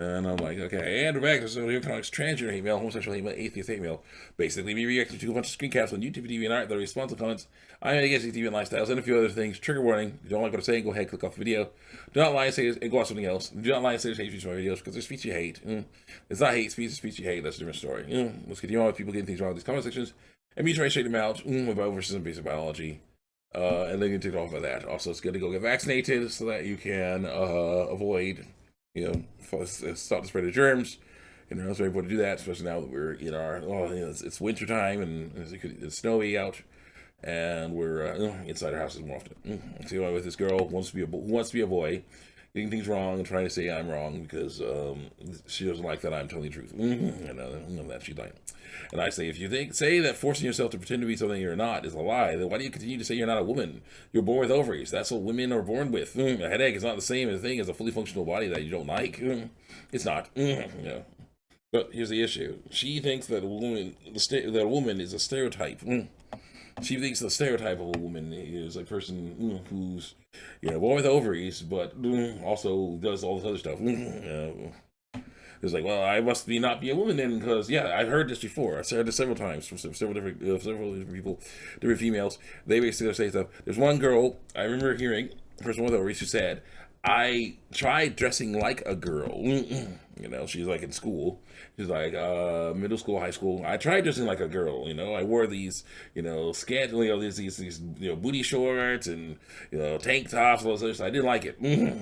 And I'm like, okay, and we're back. So here comes transgender hate mail, homosexual hate mail, atheist hate mail. Basically, me reacting to a bunch of screen caps on YouTube, TV, and art. The responsive comments. I'm against TV and lifestyles, and a few other things. Trigger warning. If you don't like what I'm saying, go ahead, click off the video. Do not lie and say this, and go watch something else. Do not lie and say there's hate speech in my videos, because there's speech you hate. It's not hate speech, it's speech you hate. That's a different story. Let's continue on with people getting things wrong in these comment sections. And me trying to straighten them out about versus basic biology. And then you take off of that. Also, it's good to go get vaccinated so that you can avoid, stop the spread of germs. It's very important to do that, especially now that we're in our, it's winter time and it's snowy out, and we're inside our houses more often. So with this girl who wants to be a boy, getting things wrong and trying to say I'm wrong because she doesn't like that I'm telling the truth. That she's lying. And I say, if you say that forcing yourself to pretend to be something you're not is a lie, then why do you continue to say you're not a woman? You're born with ovaries. That's what women are born with. A headache is not the same thing as a fully functional body that you don't like. It's not. But here's the issue. She thinks that a woman is a stereotype. She thinks the stereotype of a woman is a person who's, born with ovaries, but also does all this other stuff. It's like, well, I must not be a woman then, because I've heard this before. I've heard this several times from several different people, different females. They basically say stuff. There's one girl I remember hearing, person with ovaries, who said, "I tried dressing like a girl." She's like in school. She's like middle school, high school. I tried dressing like a girl. I wore these, scantily, these booty shorts and tank tops. All this other stuff. I didn't like it.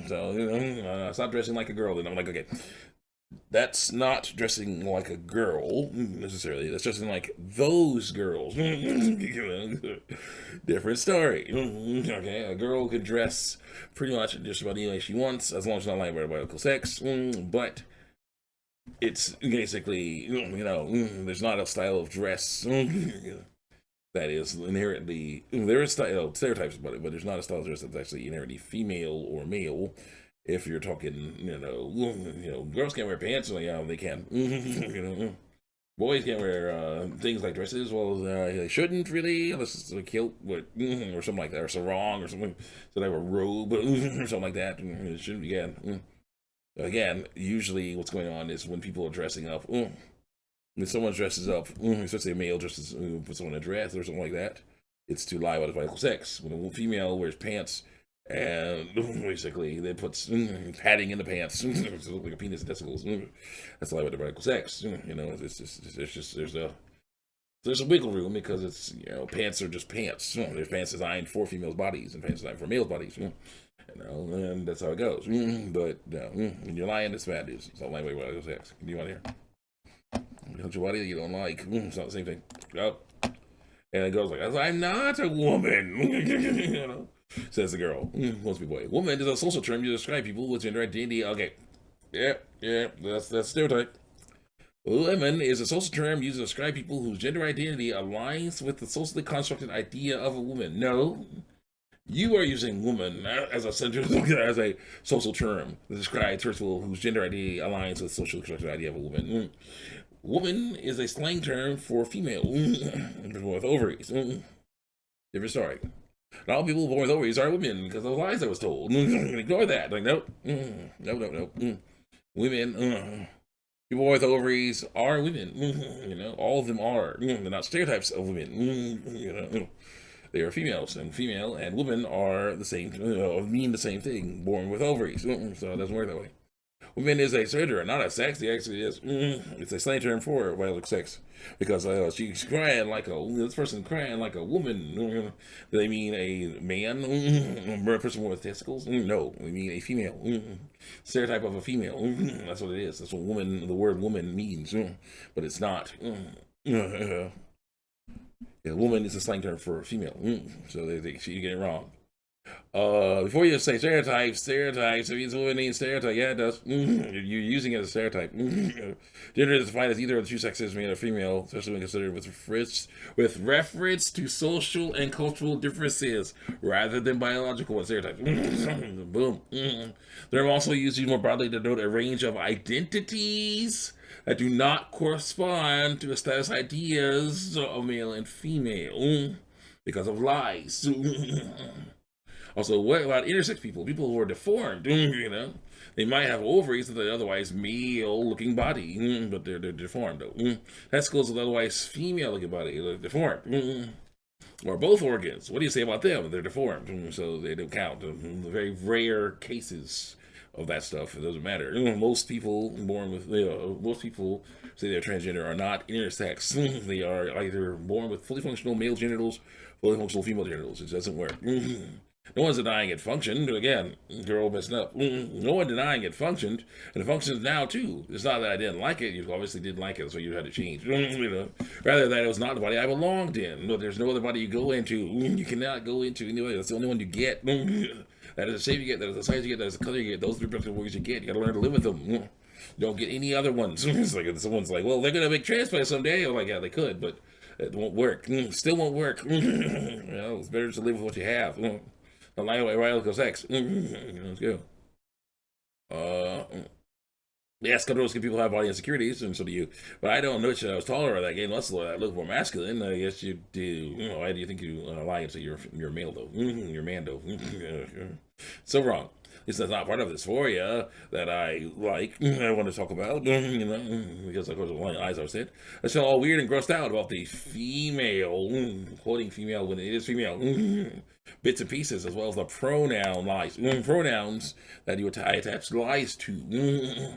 So I stopped dressing like a girl. And I'm like, okay, that's not dressing like a girl necessarily. That's dressing like those girls. Different story. Okay, a girl can dress pretty much just about any way she wants, as long as it's not lying about biological sex. But it's basically, there's not a style of dress that is inherently, there is stereotypes about it, but there's not a style of dress that's actually inherently female or male. If you're talking, girls can't wear pants, so they can. Boys can't wear things like dresses. Well, they shouldn't really, unless it's a kilt, or something like that, or sarong, or something. So they have a robe, or something like that. It shouldn't be. Again, usually what's going on is when people are dressing up. When someone dresses up, especially a male dresses, puts on a dress or something like that, it's to lie about his biological sex. When a female wears pants, and basically they put padding in the pants to look like a penis and testicles. That's a lie about the biological sex. There's a wiggle room because it's pants are just pants. There's pants designed for females' bodies and pants designed for males' bodies. And that's how it goes. But when you're lying, it's bad news. It's not lying about biological sex. Do you want to hear? You touch your body that you don't like. It's not the same thing. Oh. And it goes like, I'm not a woman. Says the girl. Wants to be boy. Woman is a social term to describe people with gender identity. Okay. That's stereotype. Woman is a social term used to describe people whose gender identity aligns with the socially constructed idea of a woman. No. You are using woman as a social term to describe people whose gender identity aligns with the socially constructed idea of a woman. Woman is a slang term for female with ovaries. Different story. Not all people born with ovaries are women because of the lies I was told. Ignore that. Like, nope. Nope. Women, people with ovaries are women. All of them are. They're not stereotypes of women. They are females, and female and women are the same, mean the same thing, born with ovaries. So it doesn't work that way. Woman is a gender, not a sex. It actually is. It's a slang term for biological sex because she's crying like this person crying like a woman. Do they mean a man, a person with testicles? No, they mean a female. Stereotype of a female. That's what it is. That's what the word woman means. But it's not. Woman is a slang term for female. So you get it wrong. Before you say stereotypes, it means woman means stereotype. Yeah, it does. You're using it as a stereotype. Gender is defined as either of the two sexes, male or female, especially when considered with reference to social and cultural differences rather than biological ones. Stereotype. Boom. They're also used more broadly to denote a range of identities that do not correspond to established ideas of male and female because of lies. Also, what about intersex people? People who are deformed, They might have ovaries with an otherwise male-looking body, but they're deformed though. Testicles with otherwise female-looking body, they're deformed. Or both organs. What do you say about them? They're deformed, so they don't count. Very rare cases of that stuff. It doesn't matter. Most people born with, most people say they're transgender are not intersex. They are either born with fully functional male genitals, fully functional female genitals. It doesn't work. No one's denying it functioned. Again, girl messing up. No one denying it functioned, and it functions now too. It's not that I didn't like it. You obviously didn't like it, so you had to change. Rather that it was not the body I belonged in. No, there's no other body you go into. You cannot go into anyway. That's the only one you get. That is the shape you get. That is the size you get. That is the color you get. Those are the reproductive organs you get. You got to learn to live with them. You don't get any other ones. It's like someone's like, well, they're gonna make transplants someday. I'm like, yeah, they could, but it won't work. Still won't work. It's better to live with what you have. The right goes X. Let's go. Yes, controls can people have body insecurities, and so do you. But I don't know that I was taller in that game. Let's look more masculine. I guess you do. Why do you think you lie and say you're male though? You're man though. So wrong. This is not part of dysphoria that I like. I want to talk about, because of course the eyes I was said. I feel all weird and grossed out about the female, quoting female when it is female, bits and pieces, as well as the pronoun lies, pronouns that you attach lies to.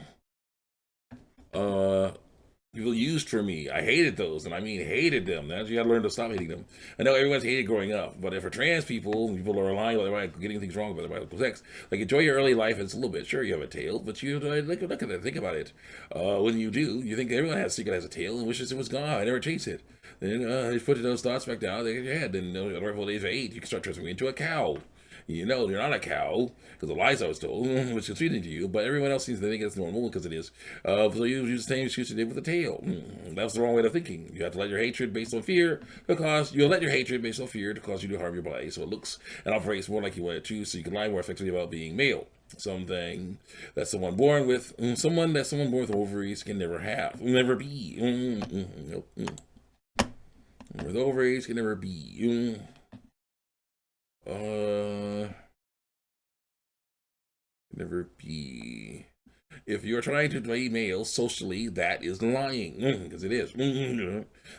People used for me. I hated those, and I mean hated them. Now you gotta learn to stop hating them. I know everyone's hated growing up, but for trans people, people are relying on their getting things wrong about their biological sex. Like enjoy your early life. It's a little bit. Sure, you have a tail, but you look at it. Think about it. When you do, you think everyone has a tail and wishes it was gone. I never chased it. Then you put those thoughts back down. They get your head. Then at the age of 8, you can start transforming into a cow. You're not a cow, because the lies I was told, which is feeding to you, but everyone else seems to think it's normal because it is. So you use the same excuse you did with the tail. That's the wrong way of thinking. You have to let your hatred based on fear you'll let your hatred based on fear to cause you to harm your body. So it looks and operates more like you want it to, so you can lie more effectively about being male. Something that someone born with, someone born with ovaries can never have, never be. Nope. With ovaries can never be. Never be. If you're trying to play male socially, that is lying, because it is.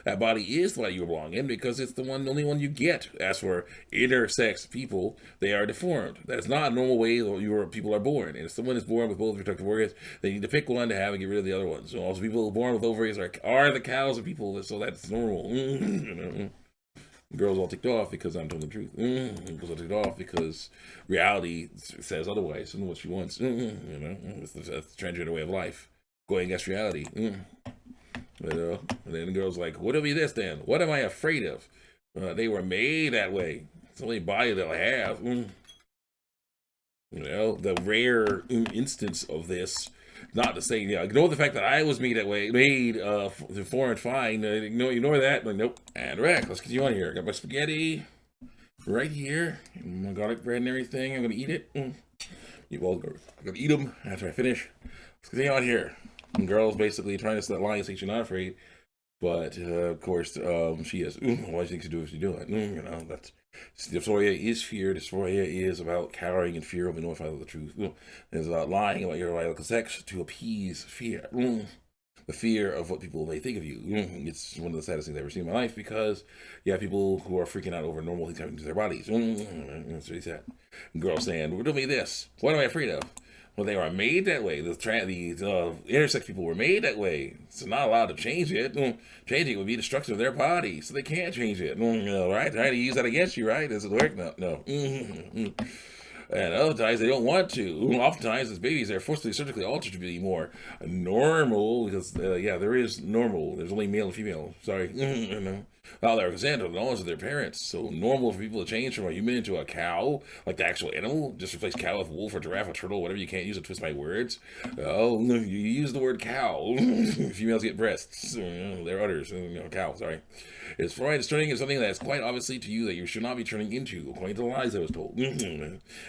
That body is the body you belong in because it's the only one you get. As for intersex people, they are deformed. That is not a normal way your people are born. And if someone is born with both reproductive organs, they need to pick one to have and get rid of the other ones. So also people born with ovaries are the cows of people, so that's normal. Girls all ticked off because I'm telling the truth. Girls all ticked off because reality says otherwise and what she wants. It's the transgender way of life, going against reality. And then the girl's like, "What'll be this then? What am I afraid of? They were made that way. It's the only body they'll have." The rare instance of this. Not to say, ignore the fact that I was made that way, foreign fine. Ignore that. Like, nope. And Rex, let's continue on here. I got my spaghetti right here, my garlic bread and everything. I'm gonna eat it. I'm gonna eat them after I finish. Let's continue on here. And girl's basically trying to set lie saying she's not afraid, but of course she is. Why do you think she do what she's doing? That's. Dysphoria is fear. Dysphoria is about cowering in fear of being notified of the truth. It's about lying about your biological sex to appease fear. The fear of what people may think of you. It's one of the saddest things I've ever seen in my life because you have people who are freaking out over normal things happening to their bodies. That's really sad. Girls saying, "We're doing this. What am I afraid of?" Well, they were made that way. The intersex people were made that way. So not allowed to change it. Changing it would be destruction of their body. So they can't change it. Right? Trying to use that against you, right? Does it work? No. And other times they don't want to. Oftentimes as babies they're forcibly surgically altered to be more normal because there is normal. There's only male and female. Sorry. Well, they're consent of the knowledge of their parents. So normal for people to change from a human into a cow, like the actual animal. Just replace cow with wolf or giraffe or turtle, whatever you can't use to twist my words. Oh, you use the word cow. Females get breasts. Their udders. Cow, sorry. It's Freud is turning into something that is quite obviously to you that you should not be turning into, according to the lies I was told.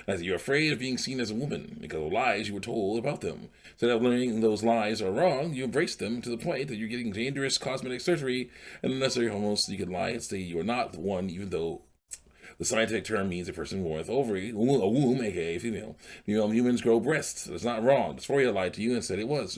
As you're afraid of being seen as a woman because of lies you were told about them. Instead of learning those lies are wrong, you embrace them to the point that you're getting dangerous cosmetic surgery and unnecessary hormones so you can lie and say you are not the one, even though The scientific term means a person born with ovary, a womb, aka female. Female humans grow breasts. It's not wrong. Dysphoria lied to you and said it was.